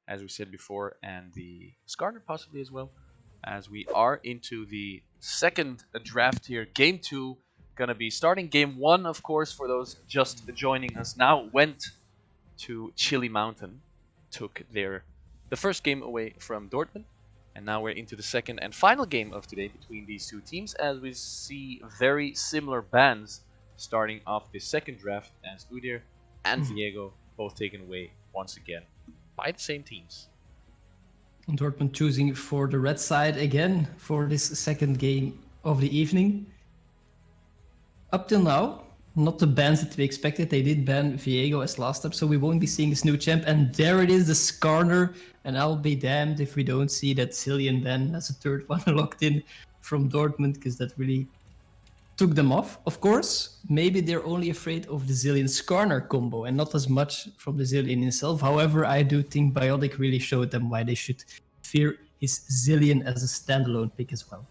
as we said before, and the Skarner possibly as well, as we are into the second draft here. Game 2, gonna be starting game 1, of course, for those just joining us now. Went to Chili Mountain, took the first game away from Dortmund, and now we're into the second and final game of today between these two teams, as we see very similar bans starting off the second draft, as Udir and Viego both taken away once again by the same teams. Dortmund choosing for the red side again for this second game of the evening. Up till now, not the bans that we expected. They did ban Viego as last time, so we won't be seeing this new champ. And there it is, the Skarner. And I'll be damned if we don't see that Zilean then as a third one locked in from Dortmund, because that really took them off. Of course, maybe they're only afraid of the Zilean-Skarner combo and not as much from the Zilean himself. However, I do think Biotic really showed them why they should fear his Zilean as a standalone pick as well.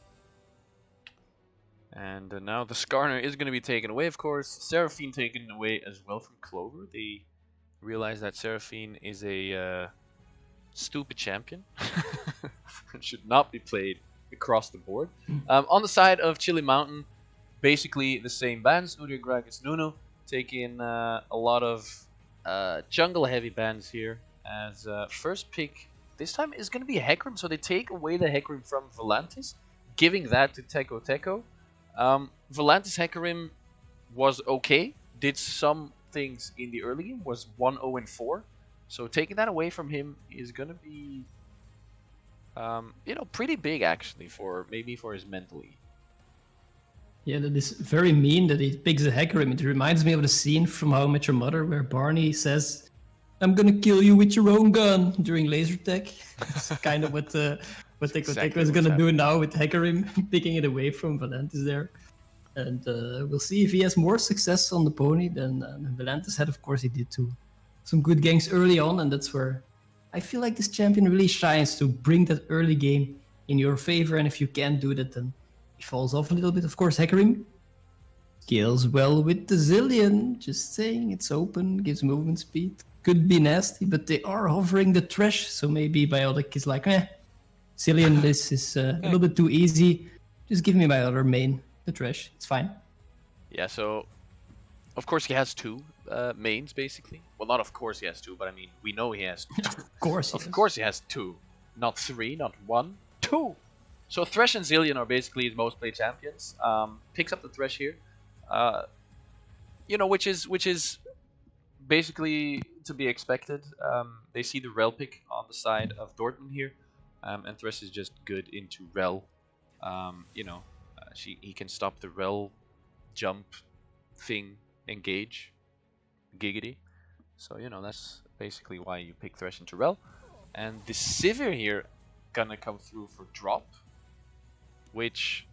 And now the Skarner is going to be taken away, of course. Seraphine taken away as well from Clover. They realize that Seraphine is a stupid champion and should not be played across the board. On the side of Chili Mountain, basically the same bans. Udir, Gragas, Nuno taking a lot of jungle heavy bans here, as first pick this time is going to be Hecarim. So they take away the Hecarim from Volantis, giving that to Teko Teko. Volantis Hecarim was okay, did some things in the early game, was 1-0-4. So taking that away from him is going to be, pretty big actually, maybe for his mentally. Yeah, that is very mean that he picks a Hecarim. It reminds me of the scene from How I Met Your Mother where Barney says, "I'm gonna kill you with your own gun" during laser tag. It's kind of what Teko Teko is gonna do now with Hecarim, picking it away from Volantis there. And we'll see if he has more success on the pony than Volantis had. Of course, he did too. Some good ganks early on, and that's where I feel like this champion really shines, to bring that early game in your favor. And if you can't do that, then he falls off a little bit. Of course, Hecarim scales well with the Zilean. Just saying, it's open, gives movement speed. Could be nasty, but they are hovering the trash, so maybe Biotic is like, Zilean, this is a little bit too easy. Just give me my other main, the trash. It's fine. Yeah, so of course he has two mains, basically. Well, not of course he has two, but I mean, we know he has two. Of course he has two. Not three, not one, two. So Thresh and Zilean are basically his most played champions. Picks up the Thresh here. Which is basically to be expected. They see the Rel pick on the side of Dortmund here. And Thresh is just good into Rel. He can stop the Rel jump thing, engage, giggity. So, that's basically why you pick Thresh into Rel. And the Sivir here gonna come through for drop, which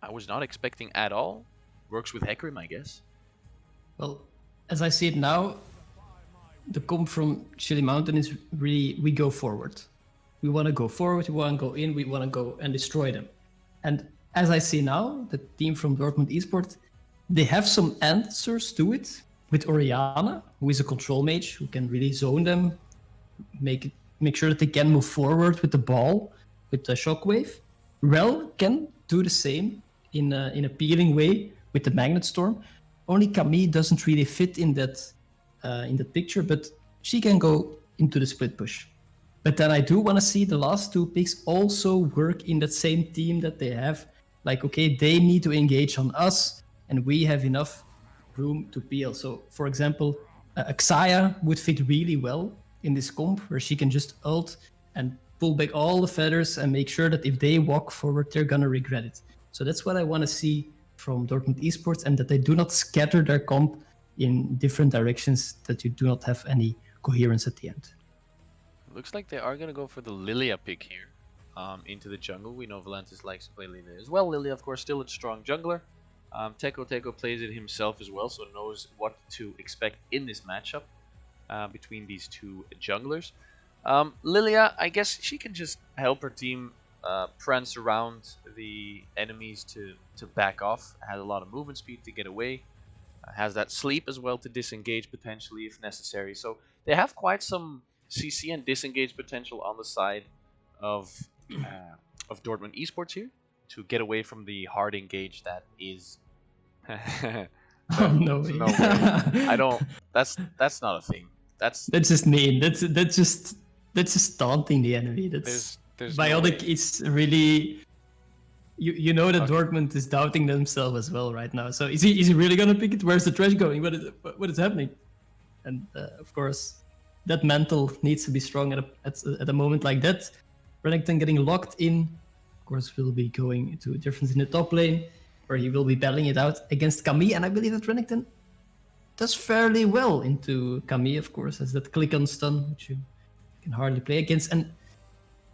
I was not expecting at all. Works with Hecarim, I guess. Well, as I see it now, the comp from Chili Mountain is really, we go forward. We want to go forward, we want to go in, we want to go and destroy them. And as I see now, the team from Dortmund Esports, they have some answers to it with Orianna, who is a control mage, who can really zone them, make sure that they can move forward with the ball, with the shockwave. Rel can do the same in a peeling way with the Magnet Storm. Only Camille doesn't really fit in that picture, but she can go into the split push. But then I do want to see the last two picks also work in that same team that they have. Like, okay, they need to engage on us, and we have enough room to peel. So, for example, Xayah would fit really well in this comp, where she can just ult and pull back all the feathers and make sure that if they walk forward, they're gonna regret it. So that's what I want to see from Dortmund Esports, and that they do not scatter their comp in different directions, that you do not have any coherence at the end. Looks like they are going to go for the Lilia pick here into the jungle. We know Volantis likes to play Lilia as well. Lilia, of course, still a strong jungler. Teko Teko plays it himself as well, so knows what to expect in this matchup between these two junglers. Lilia, I guess she can just help her team prance around the enemies to back off. Has a lot of movement speed to get away. Has that sleep as well to disengage potentially if necessary. So they have quite some CC and disengage potential on the side of Dortmund Esports here to get away from the hard engage that is. Oh no way. No way. I don't. That's not a thing. That's just mean. That's just taunting the enemy. That's there's Biotic no way. is really. You know that Okay. Dortmund is doubting themselves as well right now. So is he really gonna pick it? Where's the trash going? What is happening? And of course, that mental needs to be strong at a moment like that. Renekton getting locked in, of course, will be going to a difference in the top lane, where he will be battling it out against Camille. And I believe that Renekton does fairly well into Camille, of course, as that click on stun, which you can hardly play against. And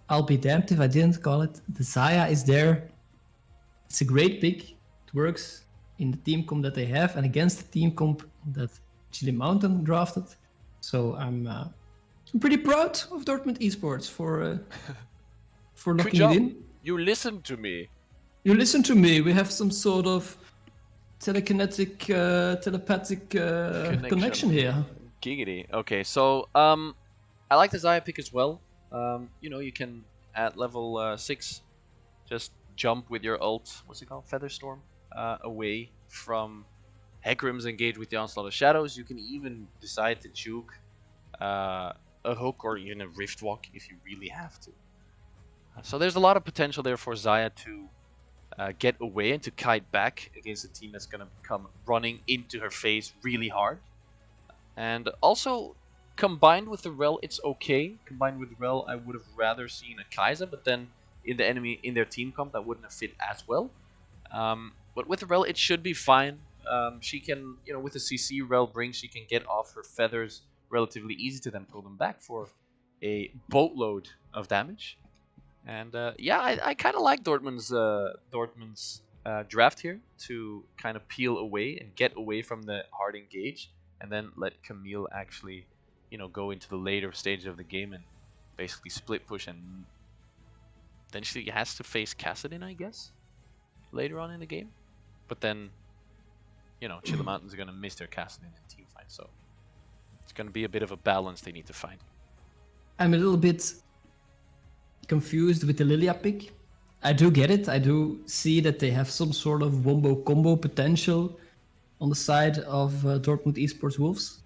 I'll be damned if I didn't call it. The Xayah is there. It's a great pick. It works in the team comp that they have and against the team comp that Chili Mountain drafted. So I'm pretty proud of Dortmund Esports for locking it in. You listen to me. You listen to me. We have some sort of telepathic connection here. Giggity. Okay, so I like the Xayah pick as well. You can at level 6 just jump with your ult. What's it called? Featherstorm. Away from Hecarim's engage with the Onslaught of Shadows. You can even decide to juke a hook or even a Rift Walk if you really have to. So there's a lot of potential there for Xayah to get away and to kite back against a team that's going to come running into her face really hard. And also, combined with the Rel, it's okay. Combined with Rel, I would have rather seen a Kai'Sa, but then in their team comp, that wouldn't have fit as well. But with the Rel, it should be fine. She can, with the CC Rel brings, she can get off her feathers relatively easy to then pull them back for a boatload of damage. And I kind of like Dortmund's draft here to kind of peel away and get away from the hard engage, and then let Camille actually, go into the later stage of the game and basically split push, and then she has to face Kassadin, I guess, later on in the game. But then, Chilla Mountains are going to miss their Kassadin in team fight, so it's going to be a bit of a balance they need to find. I'm a little bit confused with the Lilia pick. I do get it. I do see that they have some sort of wombo combo potential on the side of Dortmund Esports Wolves.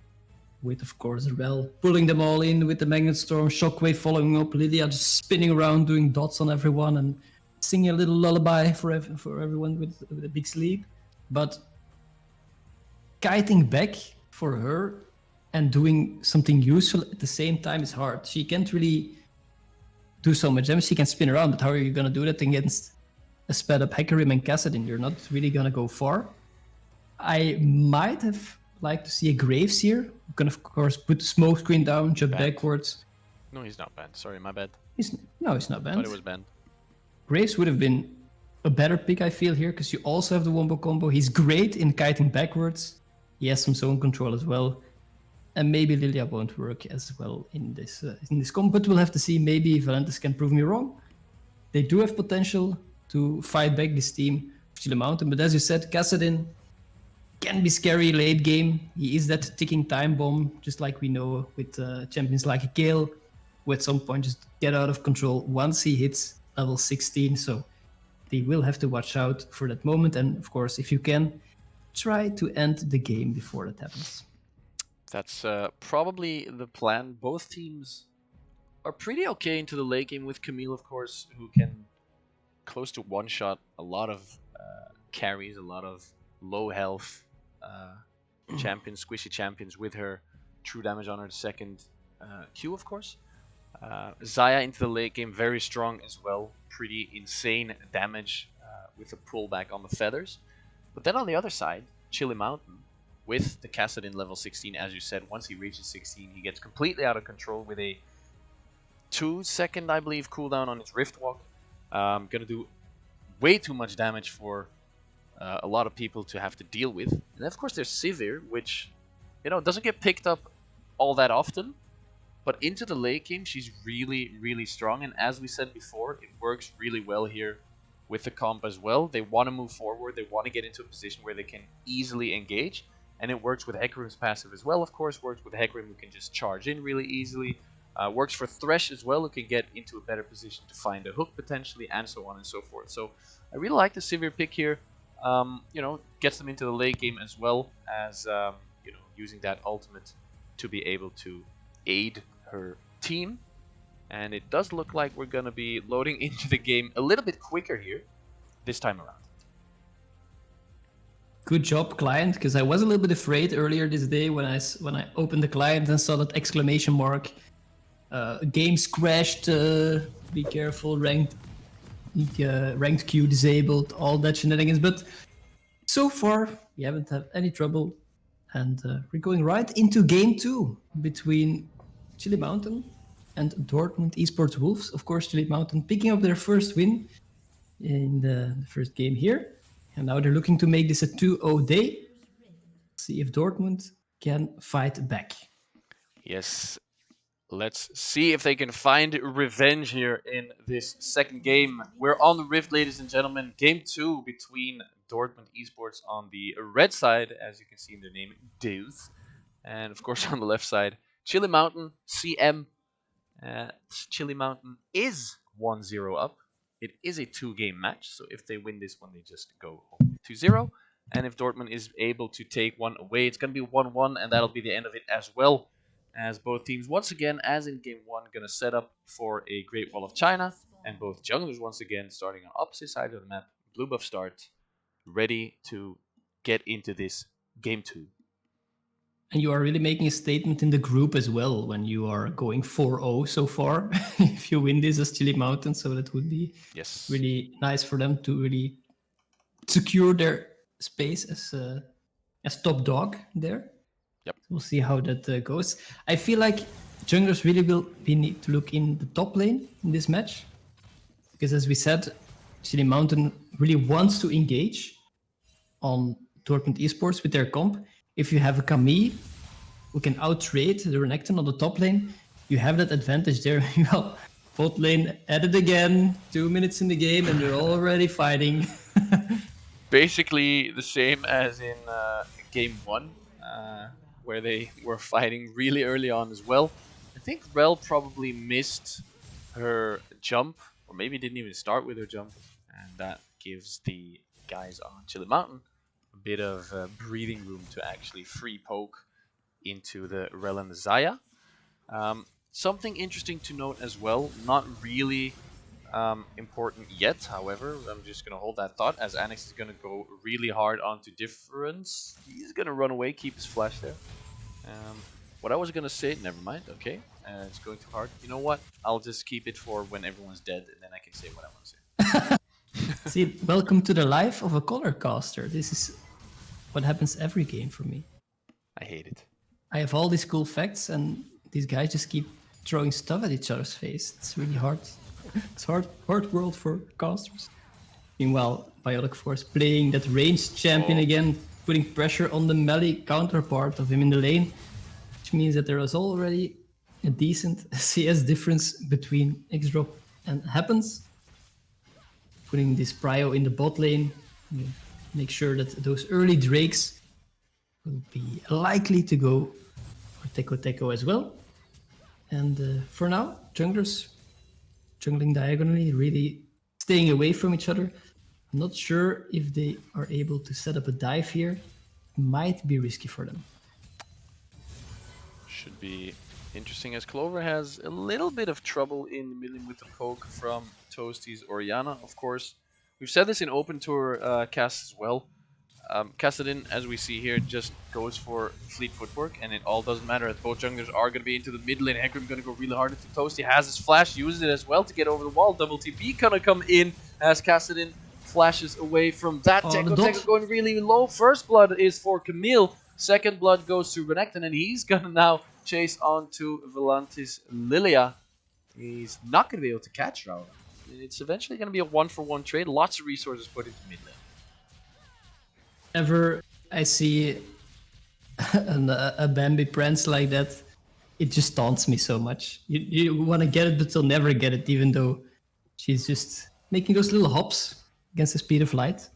With, of course, Rel pulling them all in with the Magnet Storm, Shockwave following up, Lilia just spinning around doing dots on everyone and singing a little lullaby for everyone with a big sleep. But kiting back for her and doing something useful at the same time is hard. She can't really do so much damage. She can spin around, but how are you going to do that against a sped up Hecarim and Kassadin? You're not really going to go far. I might have liked to see a Graves here. You can, of course, put the smoke screen down, jump backwards. No, he's not banned. Sorry, my bad. He's not banned. Thought it was banned. Graves would have been a better pick, I feel, here, because you also have the wombo combo. He's great in kiting backwards. He has some zone control as well. And maybe Lilia won't work as well in this comp, but we'll have to see. Maybe Valentis can prove me wrong. They do have potential to fight back this team of Chile Mountain, but as you said, Kassadin can be scary late game. He is that ticking time bomb, just like we know with champions like Gale, who at some point just get out of control once he hits level 16. So they will have to watch out for that moment. And of course, if you can, try to end the game before that happens. That's probably the plan. Both teams are pretty okay into the late game with Camille, of course, who can close to one-shot a lot of carries, a lot of low health champions, squishy champions with her true damage on her second Q, of course. Xayah into the late game, very strong as well. Pretty insane damage with a pullback on the feathers. But then on the other side, Chili Mountain, with the Kassadin level 16, as you said, once he reaches 16, he gets completely out of control with a 2-second, I believe, cooldown on his Rift Walk. Gonna do way too much damage for a lot of people to have to deal with. And then, of course, there's Sivir, which, doesn't get picked up all that often. But into the late game, she's really, really strong. And as we said before, it works really well here with the comp as well. They want to move forward. They want to get into a position where they can easily engage. And it works with Hecarim's passive as well, of course. Works with Hecarim, who can just charge in really easily. Works for Thresh as well, who can get into a better position to find a hook potentially, and so on and so forth. So I really like the Sivir pick here. Gets them into the late game as well as using that ultimate to be able to aid her team. And it does look like we're gonna be loading into the game a little bit quicker here this time around. Good job, client, because I was a little bit afraid earlier this day when I opened the client and saw that exclamation mark. Games crashed. Be careful. Ranked queue disabled. All that shenanigans. But so far we haven't had any trouble, and we're going right into game 2 between Chili Mountain and Dortmund Esports Wolves. Of course, Chili Mountain picking up their first win in the first game here. And now they're looking to make this a 2-0 day. See if Dortmund can fight back. Yes, let's see if they can find revenge here in this second game. We're on the Rift, ladies and gentlemen. Game 2 between Dortmund Esports on the red side, as you can see in their name, DoeS. And of course on the left side, Chili Mountain, CM. Chili Mountain is 1-0 up. It is a 2-game match, so if they win this one, they just go 2-0. And if Dortmund is able to take one away, it's going to be 1-1, and that'll be the end of it as well. As both teams, once again, as in Game 1, going to set up for a Great Wall of China. And both junglers, once again, starting on opposite sides of the map. Blue buff start, ready to get into this Game 2. And you are really making a statement in the group as well when you are going 4-0 so far. If you win this as Chili Mountain, so that would be really nice for them to really secure their space as top dog there. Yep. We'll see how that goes. I feel like junglers really will need to look in the top lane in this match. Because as we said, Chili Mountain really wants to engage on Dortmund Esports with their comp. If you have a Camille who can out-trade the Renekton on the top lane, you have that advantage there. Well, bot lane at it again, 2 minutes in the game, and they're already fighting. Basically the same as in Game 1, where they were fighting really early on as well. I think Rel probably missed her jump, or maybe didn't even start with her jump, and that gives the guys on Chili Mountain a bit of breathing room to actually free poke into the Rel and the Zaya. Something interesting to note as well, not really important yet, however, I'm just going to hold that thought as Annex is going to go really hard onto difference. He's going to run away, keep his flash there. What I was going to say, never mind, okay, it's going too hard. You know what, I'll just keep it for when everyone's dead and then I can say what I want to say. See, welcome to the life of a color caster. This is what happens every game for me. I hate it. I have all these cool facts and these guys just keep throwing stuff at each other's face. It's really hard. It's hard world for casters. Meanwhile, Biotic Force playing that ranged champion again, putting pressure on the melee counterpart of him in the lane, which means that there is already a decent CS difference between X-Drop and Happens. Putting this Prio in the bot lane, make sure that those early Drakes will be likely to go for Teko as well. And for now, junglers jungling diagonally, really staying away from each other. I'm not sure if they are able to set up a dive here. Might be risky for them. Should be interesting as Clover has a little bit of trouble in the middle with the poke from Toasty's Orianna, of course. We've said this in Open Tour casts as well. Kassadin, as we see here, just goes for fleet footwork, and it all doesn't matter. Both junglers are going to be into the mid lane. Hecarim going to go really hard into Toasty. Has his flash, uses it as well to get over the wall. Double TP going to come in as Kassadin flashes away from that. Teko going really low. First blood is for Camille. Second blood goes to Renekton, and he's going to now chase on to Volantis Lilia. He's not going to be able to catch Raul. It's eventually going to be a 1-for-1 trade. Lots of resources put into mid lane. Whenever I see a Bambi Prance like that, it just taunts me so much. You want to get it, but you'll never get it, even though she's just making those little hops against the speed of light.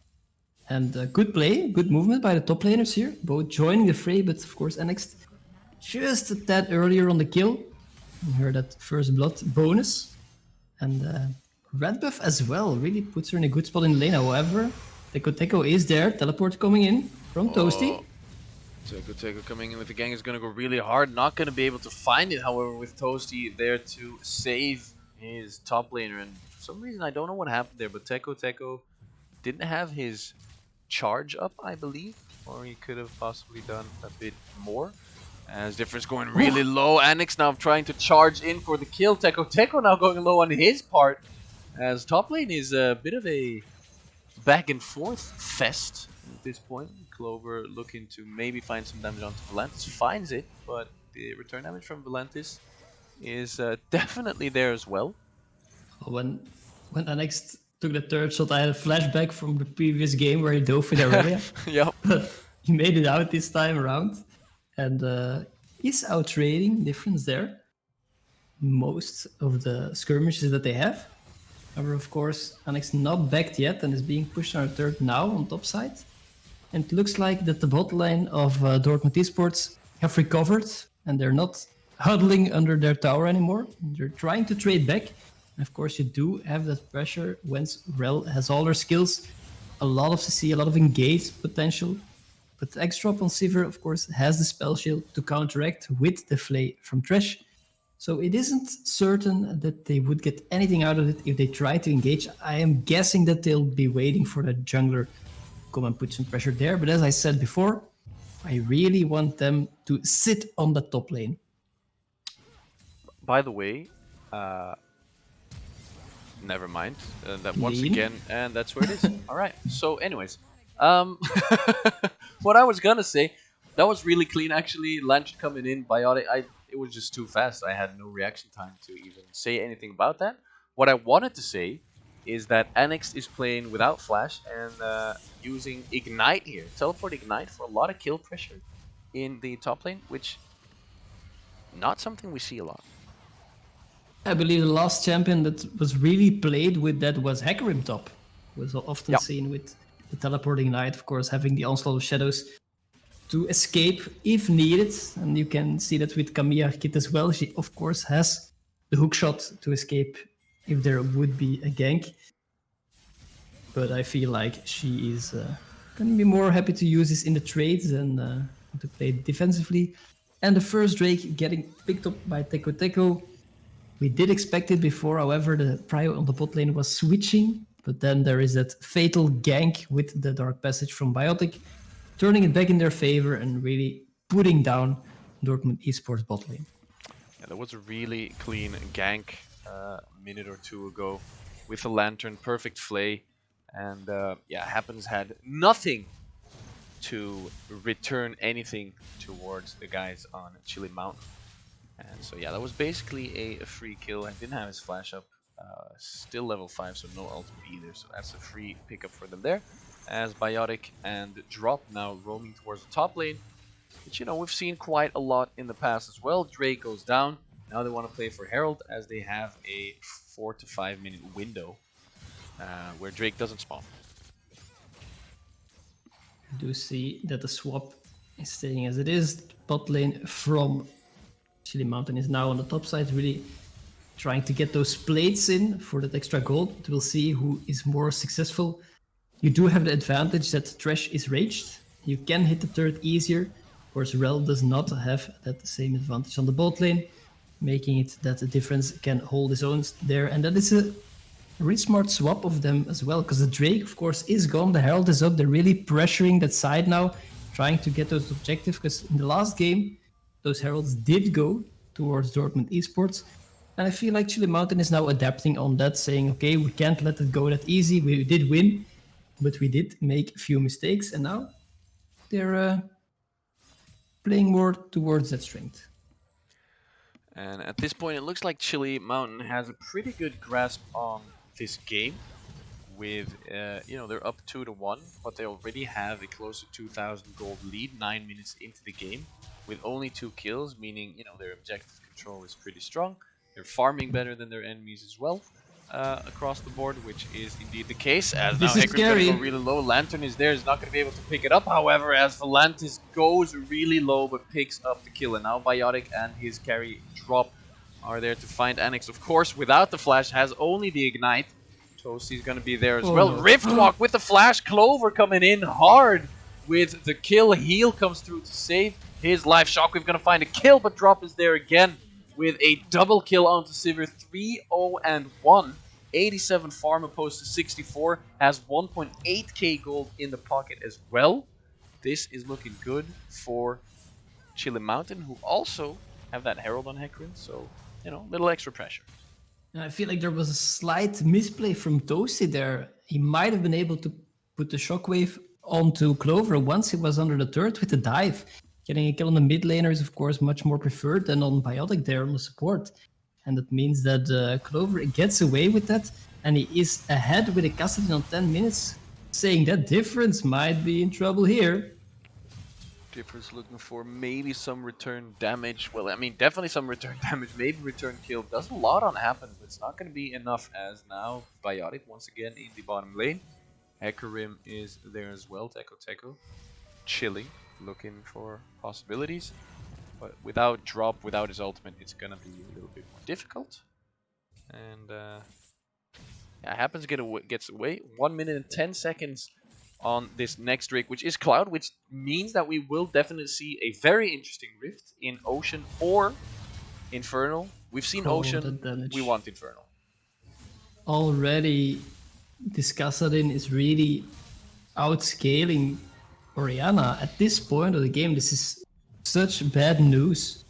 And good play, good movement by the top laners here, both joining the fray, but of course NX just a tad earlier on the kill. You heard that first blood bonus. And red buff as well really puts her in a good spot in the lane. However, Teko is there. Teleport coming in from Toasty. Teko coming in with the gang is going to go really hard. Not going to be able to find it, however, with Toasty there to save his top laner. And for some reason, I don't know what happened there, but Teko didn't have his charge up, I believe. Or he could have possibly done a bit more. As difference going really low. Anix now trying to charge in for the kill. Teko now going low on his part. As top lane is a bit of a back and forth fest at this point. Clover looking to maybe find some damage onto Volantis. Finds it, but the return damage from Volantis is definitely there as well. When Anix took the third shot, I had a flashback from the previous game where he dove with Aurelia. Yep. But he made it out this time around. And he's out trading difference there. Most of the skirmishes that they have. However, of course, Anix not backed yet and is being pushed on a third now on top side. And it looks like that the bot lane of Dortmund Esports have recovered and they're not huddling under their tower anymore. They're trying to trade back. And of course, you do have that pressure once Rel has all her skills. A lot of CC, a lot of engage potential. But the X-Drop on Sivir, of course, has the spell shield to counteract with the Flay from Thresh. So it isn't certain that they would get anything out of it if they try to engage. I am guessing that they'll be waiting for the jungler to come and put some pressure there. But as I said before, I really want them to sit on the top lane. By the way, never mind. That once again, and that's where it is. All right. So, anyways, what I was gonna say, that was really clean actually. Lantern coming in, Biotic. It was just too fast. I had no reaction time to even say anything about that. What I wanted to say is that Anix is playing without flash and using Ignite here. Teleport Ignite for a lot of kill pressure in the top lane, which not something we see a lot. I believe the last champion that was really played with that was Hecarim top. Was often seen with the teleporting Ignite, of course, having the Onslaught of Shadows to escape if needed. And you can see that with Kamiya Kit as well. She, of course, has the hookshot to escape if there would be a gank. But I feel like she is going to be more happy to use this in the trades than to play defensively. And the first Drake getting picked up by Teko. We did expect it before, however, the prio on the bot lane was switching. But then there is that fatal gank with the Dark Passage from Biotic, turning it back in their favor and really putting down Dortmund Esports bot lane. Yeah, that was a really clean gank a minute or two ago with a Lantern, perfect Flay. And yeah, Happens had nothing to return anything towards the guys on Chili Mountain. And so yeah, that was basically a free kill. I didn't have his flash up. Still level 5, so no ultimate either. So that's a free pickup for them there. As Biotic and Drop now roaming towards the top lane. Which, you know, we've seen quite a lot in the past as well. Drake goes down. Now they want to play for Herald as they have a 4 to 5 minute window where Drake doesn't spawn. You do see that the swap is staying as it is. Bot lane from Chili Mountain is now on the top side, really trying to get those plates in for that extra gold. We'll see who is more successful. You do have the advantage that Thresh is raged. You can hit the third easier. Of course, Rel does not have that same advantage on the bot lane, making it that the difference can hold his own there. And that is a really smart swap of them as well, because the Drake, of course, is gone. The Herald is up. They're really pressuring that side now, trying to get those objectives, because in the last game, those Heralds did go towards Dortmund Esports. And I feel like Chili Mountain is now adapting on that, saying, okay, we can't let it go that easy. We did win, but we did make a few mistakes. And now they're playing more towards that strength. And at this point, it looks like Chili Mountain has a pretty good grasp on this game. With, you know, they're up 2-1, but they already have a close to 2,000 gold lead 9 minutes into the game. With only 2 kills, meaning, you know, their objective control is pretty strong. They're farming better than their enemies as well across the board, which is indeed the case. As now Hecarim's going to go really low. Lantern is there, is not going to be able to pick it up. However, as Volantis goes really low but picks up the kill. And now Biotic and his carry Drop are there to find Annex. Of course, without the flash, has only the ignite. Toasty's gonna be there as Oh, well. no. Riftwalk with the flash. Clover coming in hard with the kill. Heal comes through to save his life. Shockwave gonna find a kill, but Drop is there again with a double kill onto Sivir. 3-0-1. 87 farm opposed to 64. Has 1.8k gold in the pocket as well. This is looking good for Chile Mountain, who also have that Herald on Hecarim, so, you know, little extra pressure. And I feel like there was a slight misplay from DoeS there. He might have been able to put the Shockwave onto Clover once he was under the turret with the dive. Getting a kill on the mid laner is, of course, much more preferred than on Biotic there on the support. And that means that Clover gets away with that, and he is ahead with a Kassadin on 10 minutes, saying that difference might be in trouble here. Difference looking for maybe some return damage. Well, I mean, definitely some return damage, maybe return kill. Does a lot on happen, but it's not going to be enough as now Biotic once again in the bottom lane. Hecarim is there as well, Teko. Chili looking for possibilities, but without Drop, without his ultimate, it's going to be a little bit more difficult. And yeah, happens gets away. 1 minute and 10 seconds on this next rig, which is Cloud, which means that we will definitely see a very interesting rift in Ocean or Infernal. We've seen Ocean, we want Infernal. Already, this Kassadin is really outscaling Orianna. At this point of the game, this is such bad news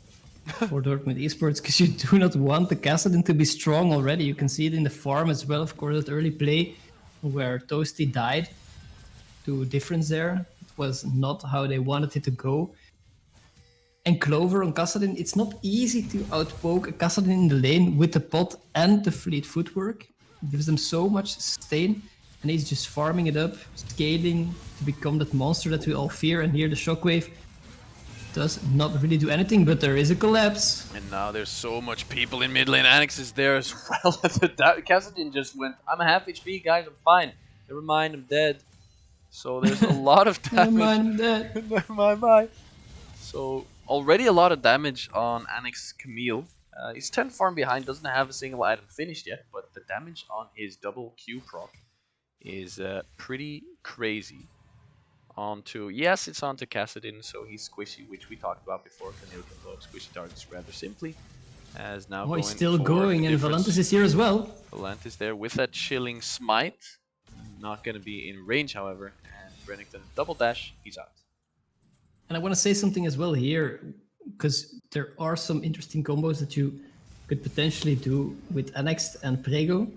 for Dortmund Esports, because you do not want the Kassadin to be strong already. You can see it in the farm as well, of course, that early play where Toasty died. To difference there. It was not how they wanted it to go. And Clover on Kassadin, it's not easy to outpoke a Kassadin in the lane with the pot and the fleet footwork. It gives them so much sustain, and he's just farming it up, scaling to become that monster that we all fear. And here the Shockwave does not really do anything, but there is a collapse. And now there's so much people in mid lane. Annex is there as well. Kassadin just went, I'm a half HP, guys, I'm fine. Never mind, I'm dead. So there's a lot of damage. Never mind that. Never mind, bye. So already a lot of damage on Annex Camille. He's 10 farm behind, doesn't have a single item finished yet, but the damage on his double Q proc is pretty crazy. Yes, it's onto Kassadin, so he's squishy, which we talked about before. Camille can blow up squishy targets rather simply. As now He's still going, and difference. Valantis is here as well. Valantis there with that chilling smite. Not going to be in range, however, and Brennington double dash, he's out. And I want to say something as well here, because there are some interesting combos that you could potentially do with Annexed and Prego.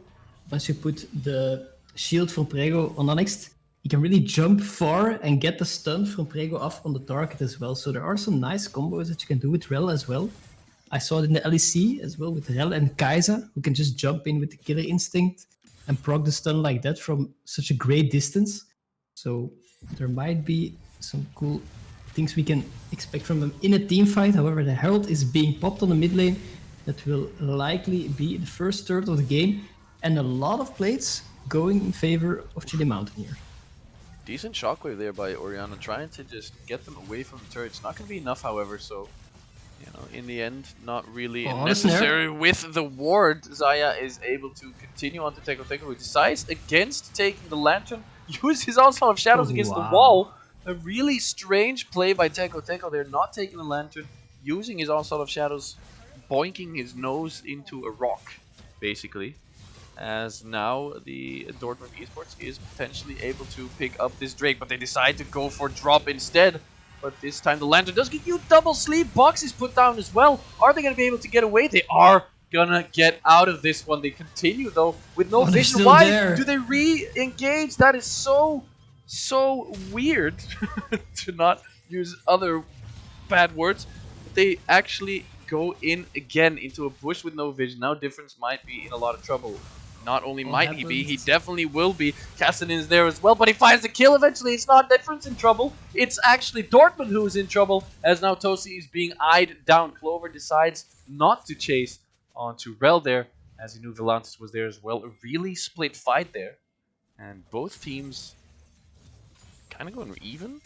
Once you put the shield from Prego on Annexed, you can really jump far and get the stun from Prego off on the target as well. So there are some nice combos that you can do with Rel as well. I saw it in the LEC as well with Rel and Kai'Sa, who can just jump in with the Killer Instinct and proc the stun like that from such a great distance. So there might be some cool things we can expect from them in a team fight. However, the Herald is being popped on the mid lane. That will likely be the first third of the game. And a lot of plates going in favor of Chile Mountain here. Decent shockwave there by Orianna, trying to just get them away from the turret. It's not going to be enough, however, so... You know, in the end, not really necessary. With the ward, Xayah is able to continue on to Teko, who decides against taking the lantern, uses also of shadows against the wall. A really strange play by Teko. They're not taking the lantern, using his onslaught of shadows, boinking his nose into a rock, basically. As now the Dortmund Esports is potentially able to pick up this Drake, but they decide to go for Drop instead. But this time the lantern does get you double sleep. Box is put down as well. Are they going to be able to get away? They are going to get out of this one. They continue though with no vision. Why do they re-engage? That is so weird to not use other bad words. But they actually go in again into a bush with no vision. Now Difference might be in a lot of trouble. Not only might he be, he definitely will be. Kassadin is there as well, but he finds the kill eventually. It's not Difference in trouble. It's actually Dortmund who is in trouble, as now Toasty is being eyed down. Clover decides not to chase onto Rel there, as he knew Valantis was there as well. A really split fight there. And both teams kind of going even.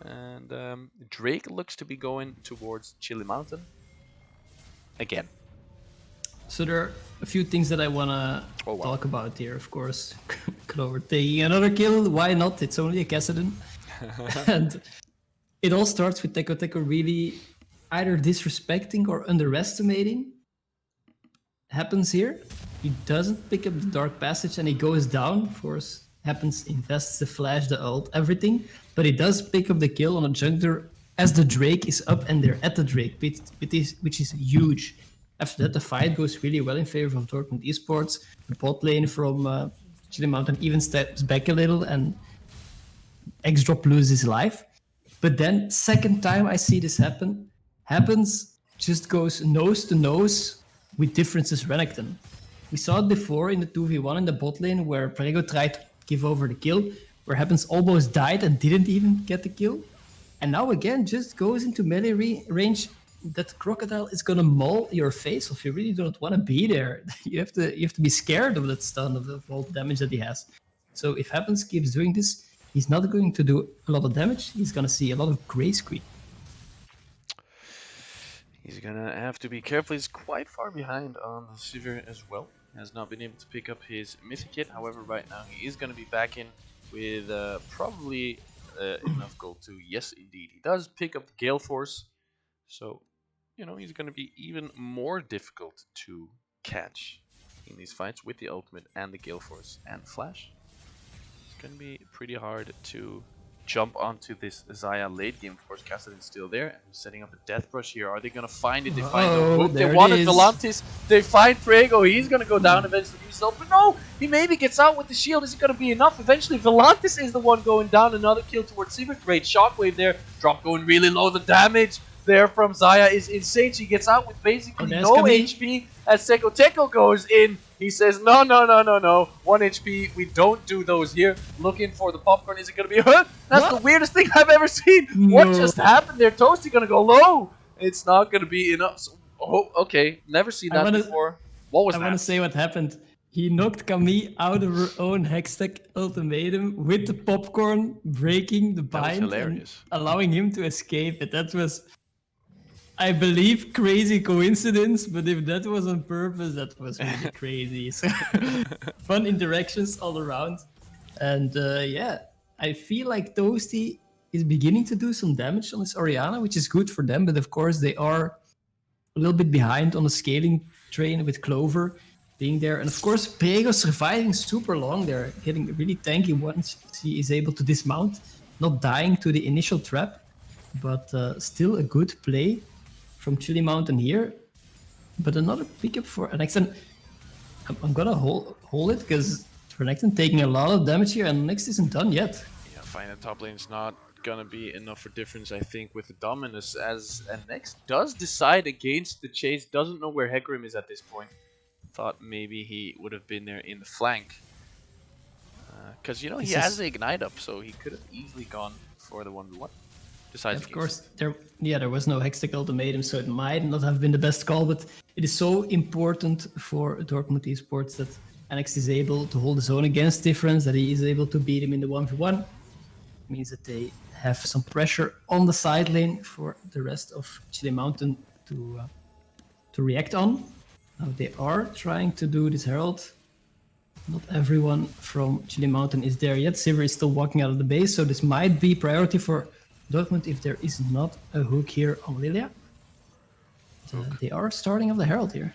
And Drake looks to be going towards Chile Mountain again. So there are a few things that I wanna talk about here. Of course, Clover taking another kill. Why not? It's only a Kassadin. And it all starts with Teko really either disrespecting or underestimating. Happens here. He doesn't pick up the Dark Passage and he goes down. Of course, happens, invests the flash, the ult, everything. But he does pick up the kill on a jungler as the Drake is up and they're at the Drake, which is huge. After that, the fight goes really well in favor of Dortmund Esports. The bot lane from Chili Mountain even steps back a little and X-Drop loses his life. But then, second time I see this happens, just goes nose to nose with differences Renekton. We saw it before in the 2v1 in the bot lane where Prego tried to give over the kill, where Happens almost died and didn't even get the kill. And now again, just goes into melee range. That crocodile is gonna maul your face if you really don't want to be there. You have to be scared of that stun, of all the damage that he has. So if Happens keeps doing this, he's not going to do a lot of damage. He's gonna see a lot of gray screen. He's gonna have to be careful. He's quite far behind on the Sivir as well. Has not been able to pick up his mythic kit. However, right now he is gonna be back in with probably enough gold too. Yes, indeed, he does pick up the Gale Force. So, you know, he's gonna be even more difficult to catch in these fights with the ultimate and the Gale Force and Flash. It's gonna be pretty hard to jump onto this Xayah late game. Of course, Kassadin's still there and setting up a death brush here. Are they gonna find it? They find the hook. They wanted Volantis. They find Prego. He's gonna go down eventually himself, but no, he maybe gets out with the shield. Is it gonna be enough? Eventually, Volantis is the one going down. Another kill towards Sivir. Great shockwave there. Drop going really low. The damage there from Xayah is insane. She gets out with basically no HP as Teko goes in. He says, no, 1 HP, we don't do those here. Looking for the popcorn, is it going to be hurt? That's the weirdest thing I've ever seen. No. What just happened there? Toasty going to go low. It's not going to be enough. So, oh, okay, never seen that before. What was that? I want to say what happened. He knocked Camille out of her own Hextech ultimatum with the popcorn, breaking the bind and allowing him to escape it. That was, I believe, crazy coincidence, but if that was on purpose, that was really crazy. So, fun interactions all around. And yeah, I feel like Toasty is beginning to do some damage on this Orianna, which is good for them, but of course they are a little bit behind on the scaling train with Clover being there. And of course, Prego surviving super long there, getting really tanky once he is able to dismount, not dying to the initial trap, but still a good play from Chili Mountain here. But another pickup for Renekton. I'm gonna hold it because Renekton taking a lot of damage here and next isn't done yet. Yeah, finding the top lane's not gonna be enough for difference, I think, with the Dominus, as next does decide against the chase, doesn't know where Hecarim is at this point. Thought maybe he would have been there in the flank. Because, you know, he has the Ignite up, so he could have easily gone for the 1v1. Of course, there was no Hextech ultimatum, so it might not have been the best call, but it is so important for Dortmund Esports that NX is able to hold his own against Difference, that he is able to beat him in the 1v1. It means that they have some pressure on the side lane for the rest of Chili Mountain to react on. Now they are trying to do this Herald. Not everyone from Chili Mountain is there yet. Sivir is still walking out of the base, so this might be priority for Dortmund if there is not a hook here on Lilia. They are starting off the Herald here.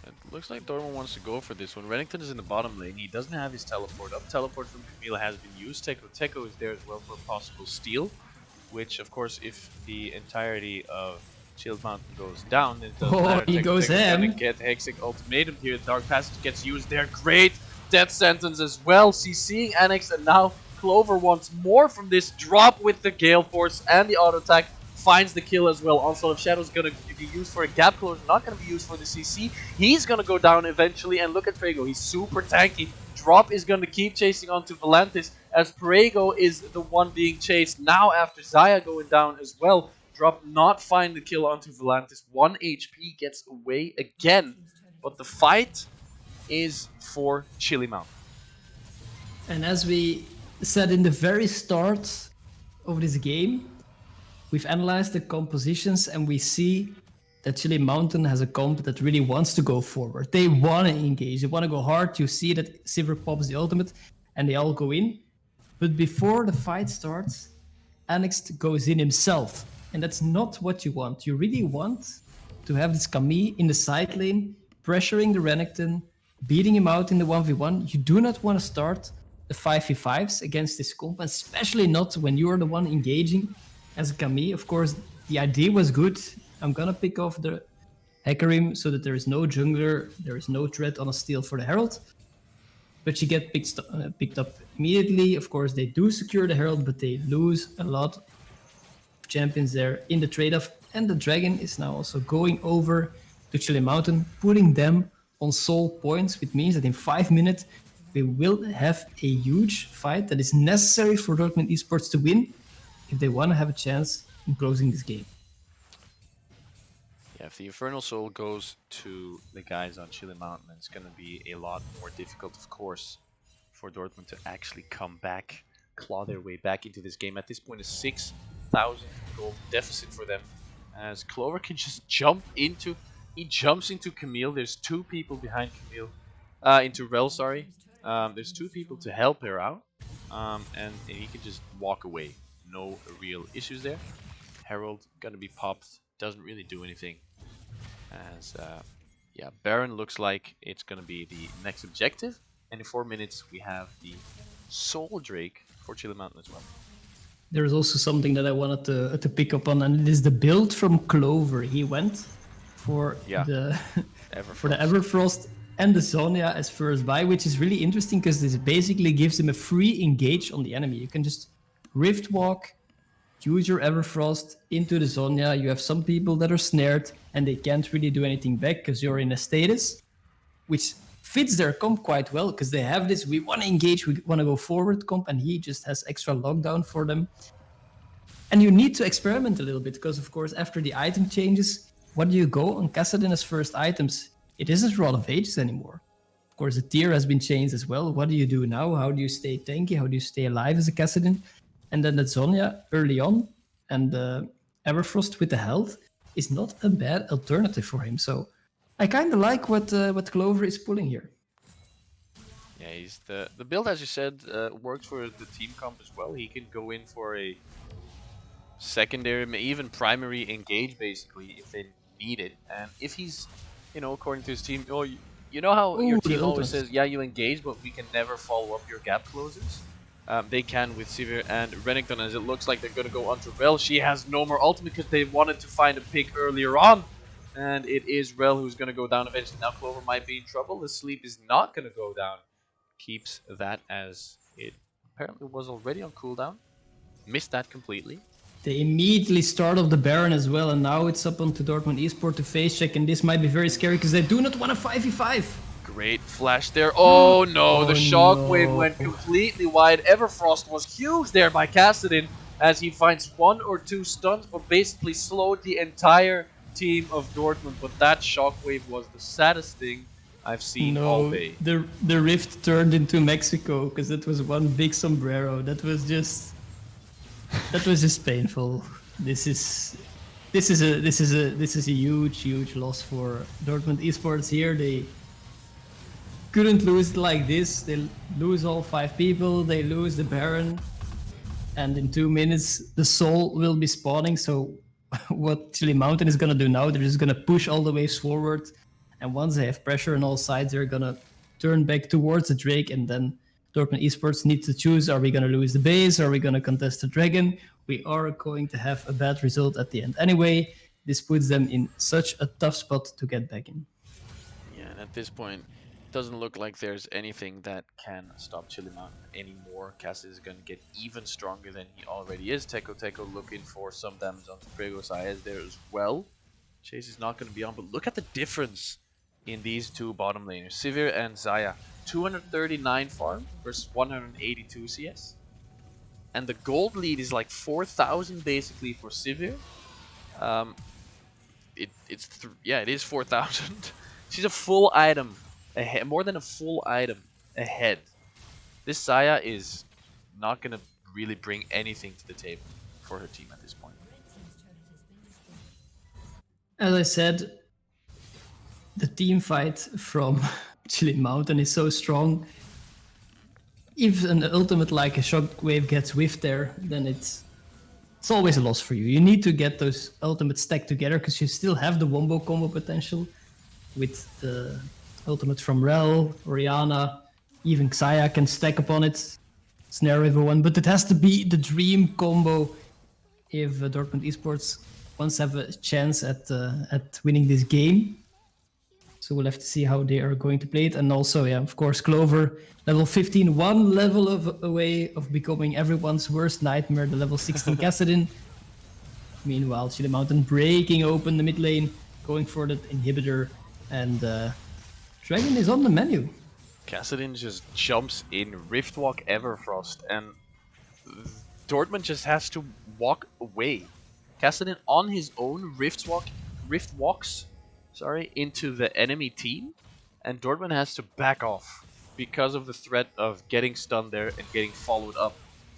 It looks like Dortmund wants to go for this one. Renekton is in the bottom lane. He doesn't have his teleport up. Teleport from Camille has been used. Teko is there as well for a possible steal. Which, of course, if the entirety of Shield Mountain goes down, it doesn't matter. He goes in. Gonna get Hextech ultimatum here. Dark Passage gets used there. Great death sentence as well. CCing Annex, and now Clover wants more from this. Drop with the Gale Force and the auto attack. Finds the kill as well. Onslaught of Shadow is going to be used for a gap closer, not going to be used for the CC. He's going to go down eventually, and look at Prego. He's super tanky. Drop is going to keep chasing onto Volantis as Prego is the one being chased. Now after Xayah going down as well, Drop not find the kill onto Volantis. 1 HP gets away again, but the fight is for Chili Mountain. And as we said in the very start of this game, we've analyzed the compositions and we see that Chile Mountain has a comp that really wants to go forward. They want to engage. They want to go hard. You see that Sivir pops the ultimate and they all go in. But before the fight starts, Annexed goes in himself. And that's not what you want. You really want to have this Camille in the side lane, pressuring the Renekton, beating him out in the 1v1. You do not want to start the 5v5s against this comp, especially not when you are the one engaging as a Camille. Of course, the idea was good. I'm gonna pick off the Hecarim so that there is no jungler, there is no threat on a steal for the Herald. But she gets picked up immediately. Of course, they do secure the Herald, but they lose a lot of champions there in the trade-off. And the Dragon is now also going over to Chile Mountain, putting them on soul points, which means that in 5 minutes, we will have a huge fight that is necessary for Dortmund Esports to win if they want to have a chance in closing this game. Yeah, if the Infernal Soul goes to the guys on Chile Mountain, it's going to be a lot more difficult, of course, for Dortmund to actually come back, claw their way back into this game. At this point, a 6,000 gold deficit for them, as Clover can just jump into... He jumps into Camille. There's 2 people behind Camille. Into Rel, sorry. There's 2 people to help her out. And he can just walk away. No real issues there. Herald gonna be popped. Doesn't really do anything. As yeah, Baron looks like it's gonna be the next objective. And in 4 minutes we have the Soul Drake for Chile Mountain as well. There's also something that I wanted to pick up on, and it is the build from Clover. He went for the Everfrost and the Zhonya as first buy, which is really interesting because this basically gives him a free engage on the enemy. You can just Rift Walk, use your Everfrost into the Zhonya. You have some people that are snared and they can't really do anything back because you're in a status, which fits their comp quite well because they have this, we want to engage, we want to go forward comp, and he just has extra lockdown for them. And you need to experiment a little bit because, of course, after the item changes, what do you go on Kassadin as first items? It isn't Rod of Ages anymore. Of course, the tier has been changed as well. What do you do now? How do you stay tanky? How do you stay alive as a Kassadin? And then the Zhonya early on and Everfrost with the health is not a bad alternative for him. So I kind of like what Clover is pulling here. Yeah, he's the build, as you said, works for the team comp as well. He can go in for a secondary, even primary engage, basically, if they need it. And if he's, according to his team, you know how your team always says, yeah, you engage, but we can never follow up your gap closes? They can with Sivir and Renekton, as it looks like they're going to go onto Rel. She has no more ultimate because they wanted to find a pick earlier on. And it is Rel who's going to go down eventually. Now Clover might be in trouble. The sleep is not going to go down. Keeps that as it apparently was already on cooldown. Missed that completely. They immediately start off the Baron as well, and now it's up onto Dortmund Esports to face check, and this might be very scary because they do not want a 5v5. Great flash there. Oh no, the shockwave went completely wide. Everfrost was huge there by Kassadin as he finds 1 or 2 stuns, but basically slowed the entire team of Dortmund. But that shockwave was the saddest thing I've seen all day. The rift turned into Mexico because that was one big sombrero. That was just painful. This is a huge loss for Dortmund Esports here. They couldn't lose it like this. They lose all 5 people. They lose the Baron, and in 2 minutes the Soul will be spawning. So what Chile Mountain is gonna do now? They're just gonna push all the waves forward, and once they have pressure on all sides, they're gonna turn back towards the Drake, and then Dortmund Esports need to choose: are we gonna lose the base? Are we gonna contest the Dragon? We are going to have a bad result at the end anyway. This puts them in such a tough spot to get back in. Yeah, and at this point, it doesn't look like there's anything that can stop Chile Mountain anymore. Cass is going to get even stronger than he already is. Teko looking for some damage onto Prego Saez there as well. Chase is not going to be on, but look at the difference in these 2 bottom laners, Sivir and Xayah. 239 farm versus 182 CS. And the gold lead is like 4,000 basically for Sivir. It is 4,000. She's a full item ahead, more than a full item ahead. This Xayah is not going to really bring anything to the table for her team at this point. as I said, the team fight from Chili Mountain is so strong. If an ultimate like a Shockwave gets whiffed there, then it's always a loss for you. You need to get those ultimates stacked together because you still have the wombo combo potential with the ultimate from Rel, Oriana, even Xayah can stack upon it, snare everyone, but it has to be the dream combo if Dortmund Esports wants to have a chance at winning this game. So we'll have to see how they are going to play it. And also, yeah, of course, Clover, level 15, one level away of becoming everyone's worst nightmare, the level 16 Kassadin. Meanwhile, Chile Mountain breaking open the mid lane, going for that inhibitor, and Dragon is on the menu. Kassadin just jumps in Riftwalk Everfrost, and Dortmund just has to walk away. Kassadin on his own Riftwalks into the enemy team, and Dortmund has to back off because of the threat of getting stunned there and getting followed up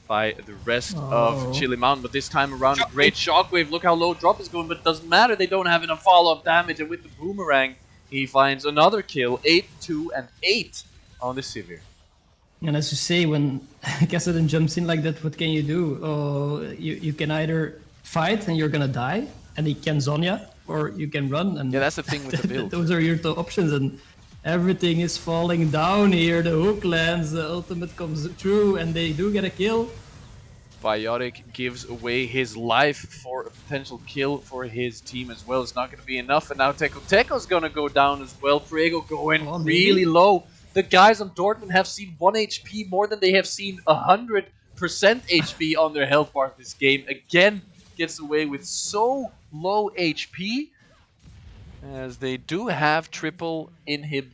by the rest of Chile Mountain. But this time around, a great Shockwave. Look how low drop is going, but it doesn't matter. They don't have enough follow-up damage, and with the Boomerang, he finds another kill. 8, 2, and 8 on the Sivir. And as you say, when Kassadin jumps in like that, what can you do? You can either fight and you're gonna die, and he can Zonya, or you can run. And yeah, that's the thing with the build. Those are your two options, and everything is falling down here. The hook lands, the ultimate comes through, and they do get a kill. Biotic gives away his life for a potential kill for his team as well. It's not going to be enough, and now Teko's going to go down as well. Priego going really low. The guys on Dortmund have seen 1 HP more than they have seen 100% HP on their health bar this game. Again, gets away with so low HP, as they do have triple inhib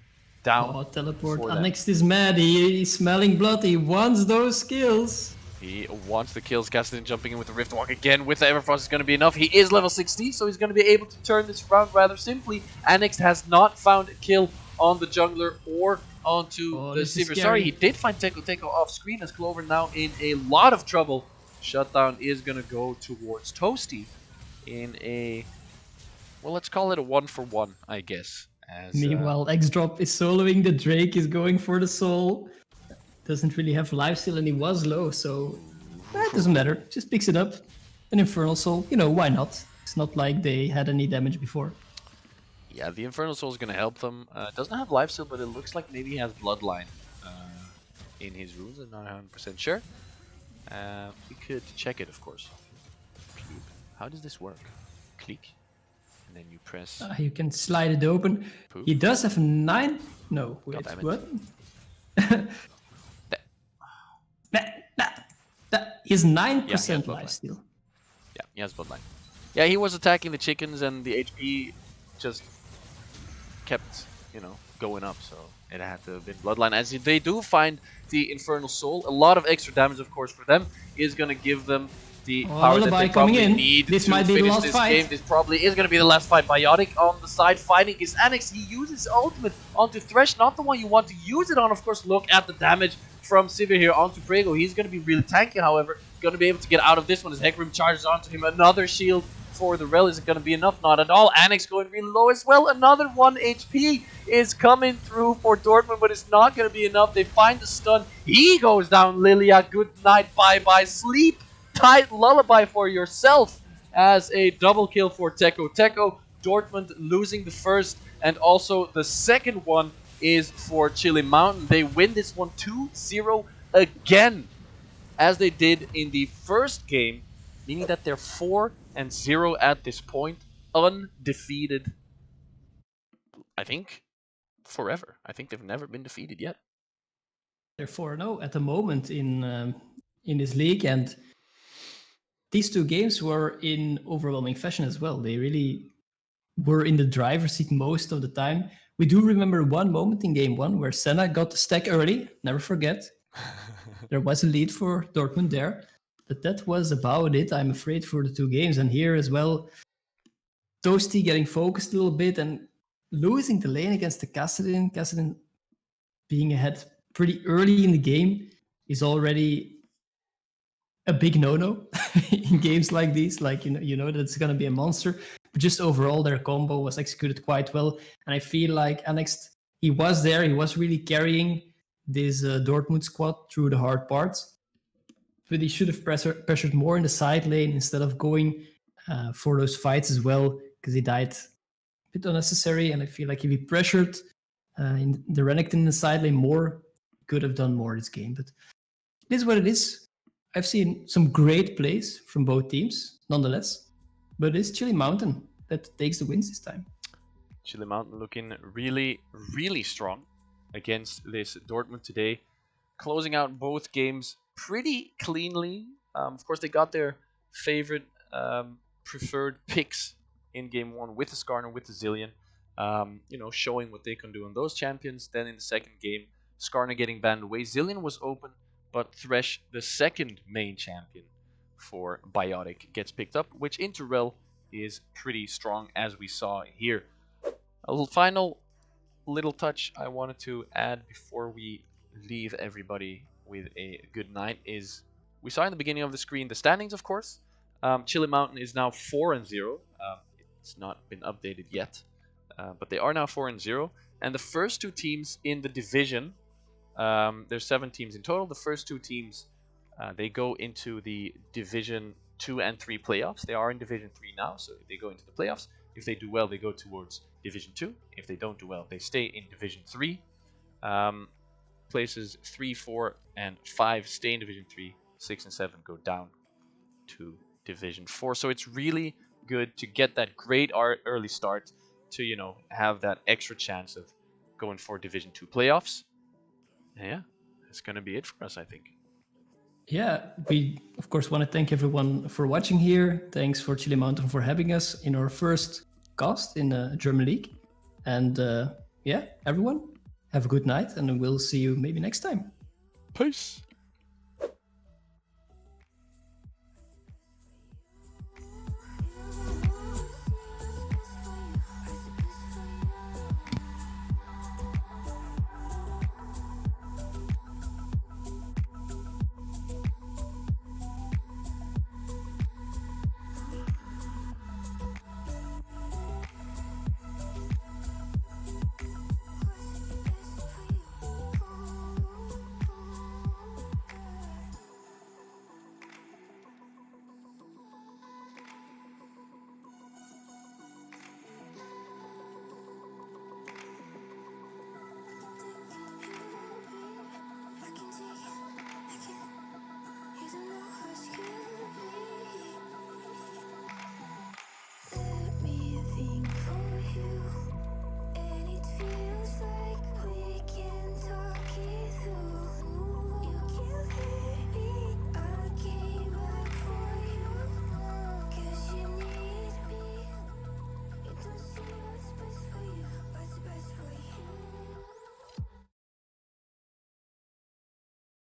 down. Oh, teleport. Next is mad. He's smelling blood. He wants those kills. He wants the kills. Kassadin jumping in with the Riftwalk again. With the Everfrost is going to be enough. He is level 16, so he's going to be able to turn this round rather simply. Annex has not found a kill on the jungler or onto the Sivir. Sorry, he did find Teko off screen, as Clover now in a lot of trouble. Shutdown is going to go towards Toasty in a, well, let's call it a 1-for-1, I guess. As, meanwhile, X-Drop is soloing the Drake, is going for the soul. Doesn't really have lifesteal, and he was low, so it doesn't matter. Just picks it up. An Infernal Soul, you know, why not? It's not like they had any damage before. Yeah, the Infernal Soul is going to help them. Doesn't have lifesteal, but it looks like maybe he has Bloodline in his runes. I'm not 100% sure. We could check it, of course. How does this work? Click, and then you press. You can slide it open. Poof. He does have 9. No, wait, what? He has 9% lifesteal. Yeah, he has Bloodline. Yeah, he was attacking the chickens, and the HP just kept, you know, going up. So it had to have been Bloodline. As they do find the Infernal Soul, a lot of extra damage, of course, for them is going to give them the power that they probably need to finish this game. This probably is going to be the last fight. Biotic on the side fighting his Annex. He uses ultimate onto Thresh, not the one you want to use it on. Of course, look at the damage from Sivir here onto Priego. He's going to be really tanky, however. Going to be able to get out of this one as Hecarim charges onto him. Another shield for the Rel. Is it going to be enough? Not at all. Annex going really low as well. Another 1 HP is coming through for Dortmund, but it's not going to be enough. They find the stun. He goes down. Lilia, good night. Bye-bye. Sleep tight. Lullaby for yourself as a double kill for Teko. Dortmund losing the first, and also the second one is for Chile Mountain. They win this one 2-0 again, as they did in the first game, meaning that they're 4-0 at this point, undefeated. I think forever. I think they've never been defeated yet. They're 4-0 at the moment in this league, and these two games were in overwhelming fashion as well. They really were in the driver's seat most of the time. We do remember one moment in game 1 where Senna got the stack early. Never forget. There was a lead for Dortmund there. But that was about it, I'm afraid, for the two games. And here as well, Toasty getting focused a little bit and losing the lane against the Kassadin. Kassadin being ahead pretty early in the game is already a big no-no in games like these. Like, you know that it's going to be a monster. But just overall, their combo was executed quite well. And I feel like Alex, he was there. He was really carrying this Dortmund squad through the hard parts. But he should have pressured more in the side lane instead of going for those fights as well, because he died a bit unnecessary. And I feel like if he pressured in the Renekton in the side lane more, he could have done more this game. But it is what it is. I've seen some great plays from both teams, nonetheless. But it's Chili Mountain that takes the wins this time. Chili Mountain looking really, really strong against this Dortmund today. Closing out both games pretty cleanly. Of course, they got their favorite preferred picks in game 1 with the Skarner, with the Zillion. Showing what they can do on those champions. Then in the second game, Skarner getting banned away. Zillion was open, but Thresh, the second main champion for Biotic, gets picked up, which Interrel is pretty strong, as we saw here. A final little touch I wanted to add before we leave everybody with a good night is we saw in the beginning of the screen the standings, of course. Chili Mountain is now 4-0. It's not been updated yet, but they are now 4-0. And the first two teams in the division, there's 7 teams in total. The first two teams, they go into the Division 2 and 3 playoffs. They are in Division 3 now, so they go into the playoffs. If they do well, they go towards Division 2. If they don't do well, they stay in Division 3. Places 3, 4, and 5 stay in Division 3. 6 and 7 go down to Division 4. So it's really good to get that great early start to, have that extra chance of going for Division 2 playoffs. And yeah, that's going to be it for us, I think. Yeah, we of course want to thank everyone for watching here. Thanks for Chili Mountain for having us in our first cast in the German League. And everyone, have a good night, and we'll see you maybe next time. Peace.